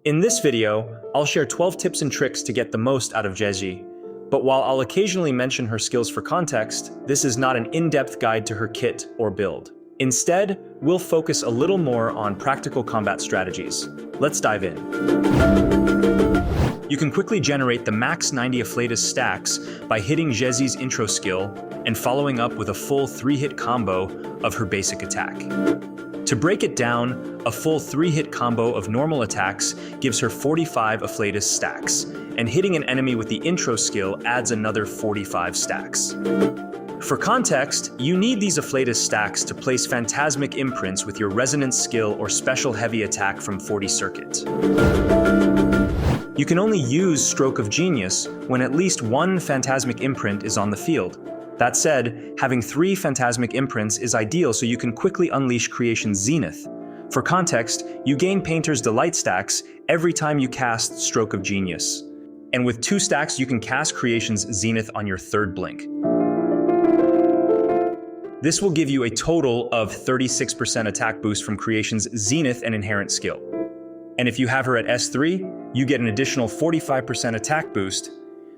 In this video, I'll share 12 tips and tricks to get the most out of Zhezhi. But while I'll occasionally mention her skills for context, this is not an in-depth guide to her kit or build. Instead, we'll focus a little more on practical combat strategies. Let's dive in. You can quickly generate the max 90 Afflatus stacks by hitting Zhezhi's intro skill and following up with a full 3-hit combo of her basic attack. To break it down, a full 3-hit combo of normal attacks gives her 45 Afflatus stacks, and hitting an enemy with the intro skill adds another 45 stacks. For context, you need these Afflatus stacks to place phantasmic imprints with your resonance skill or special heavy attack from 40 circuit. You can only use Stroke of Genius when at least one phantasmic imprint is on the field. That said, having 3 phantasmic imprints is ideal so you can quickly unleash Creation's Zenith. For context, you gain Painter's Delight stacks every time you cast Stroke of Genius. And with 2 stacks, you can cast Creation's Zenith on your 3rd blink. This will give you a total of 36% attack boost from Creation's Zenith and Inherent skill. And if you have her at S3, you get an additional 45% attack boost,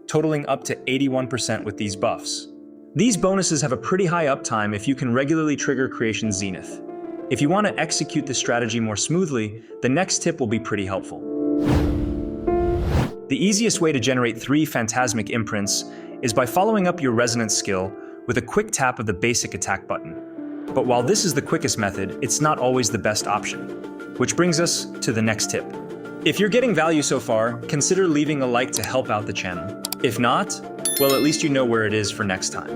totaling up to 81% with these buffs. These bonuses have a pretty high uptime if you can regularly trigger Creation's Zenith. If you want to execute this strategy more smoothly, the next tip will be pretty helpful. The easiest way to generate 3 phantasmic imprints is by following up your resonance skill with a quick tap of the basic attack button. But while this is the quickest method, it's not always the best option. Which brings us to the next tip. If you're getting value so far, consider leaving a like to help out the channel. If not, well, at least you know where it is for next time.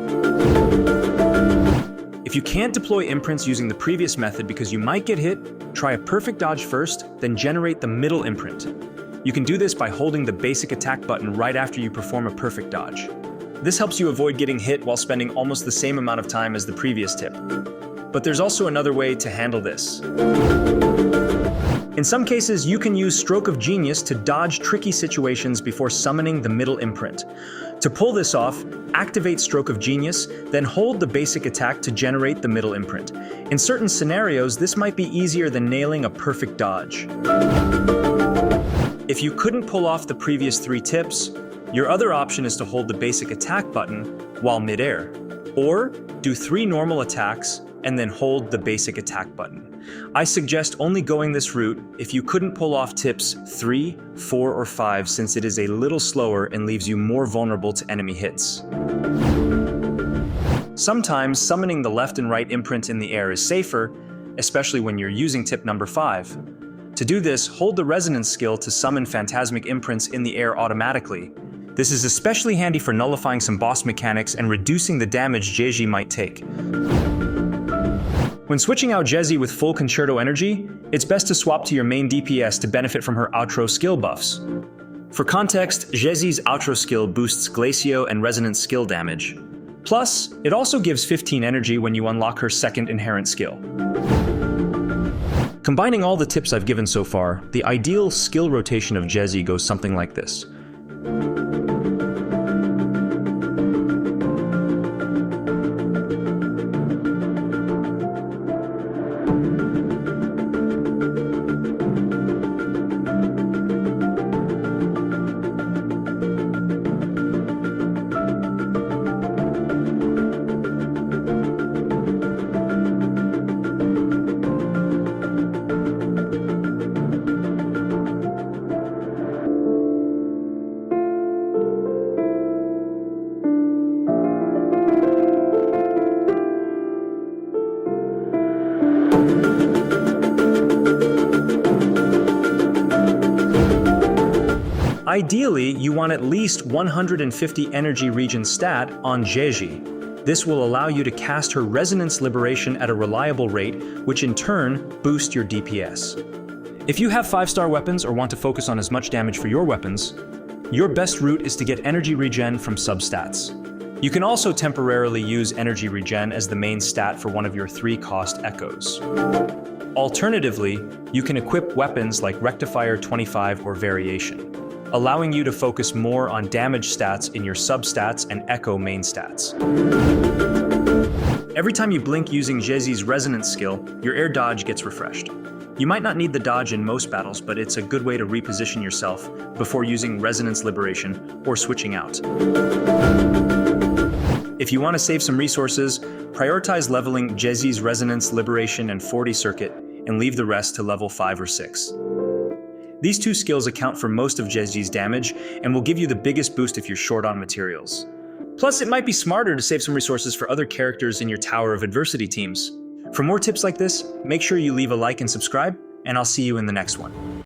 If you can't deploy imprints using the previous method because you might get hit, try a perfect dodge first, then generate the middle imprint. You can do this by holding the basic attack button right after you perform a perfect dodge. This helps you avoid getting hit while spending almost the same amount of time as the previous tip. But there's also another way to handle this. In some cases, you can use Stroke of Genius to dodge tricky situations before summoning the middle imprint. To pull this off, activate Stroke of Genius, then hold the basic attack to generate the middle imprint. In certain scenarios, this might be easier than nailing a perfect dodge. If you couldn't pull off the previous 3 tips, your other option is to hold the basic attack button while midair, or do 3 normal attacks and then hold the basic attack button. I suggest only going this route if you couldn't pull off tips 3, 4, or 5 since it is a little slower and leaves you more vulnerable to enemy hits. Sometimes summoning the left and right imprint in the air is safer, especially when you're using tip number 5. To do this, hold the resonance skill to summon phantasmic imprints in the air automatically. This is especially handy for nullifying some boss mechanics and reducing the damage Zhezhi might take. When switching out Zhezhi with full Concerto energy, it's best to swap to your main DPS to benefit from her outro skill buffs. For context, Zhezhi's outro skill boosts Glacio and Resonance skill damage. Plus, it also gives 15 energy when you unlock her 2nd inherent skill. Combining all the tips I've given so far, the ideal skill rotation of Zhezhi goes something like this. Ideally, you want at least 150 energy regen stat on Zhezhi. This will allow you to cast her Resonance Liberation at a reliable rate, which in turn boosts your DPS. If you have 5-star weapons or want to focus on as much damage for your weapons, your best route is to get energy regen from substats. You can also temporarily use energy regen as the main stat for one of your 3-cost echoes. Alternatively, you can equip weapons like Rectifier 25 or Variation, allowing you to focus more on damage stats in your substats and echo main stats. Every time you blink using Zhezhi's resonance skill, your air dodge gets refreshed. You might not need the dodge in most battles, but it's a good way to reposition yourself before using Resonance Liberation or switching out. If you want to save some resources, prioritize leveling Zhezhi's Resonance Liberation and 40 Circuit and leave the rest to level 5 or 6. These two skills account for most of Zhezhi's damage and will give you the biggest boost if you're short on materials. Plus, it might be smarter to save some resources for other characters in your Tower of Adversity teams. For more tips like this, make sure you leave a like and subscribe, and I'll see you in the next one.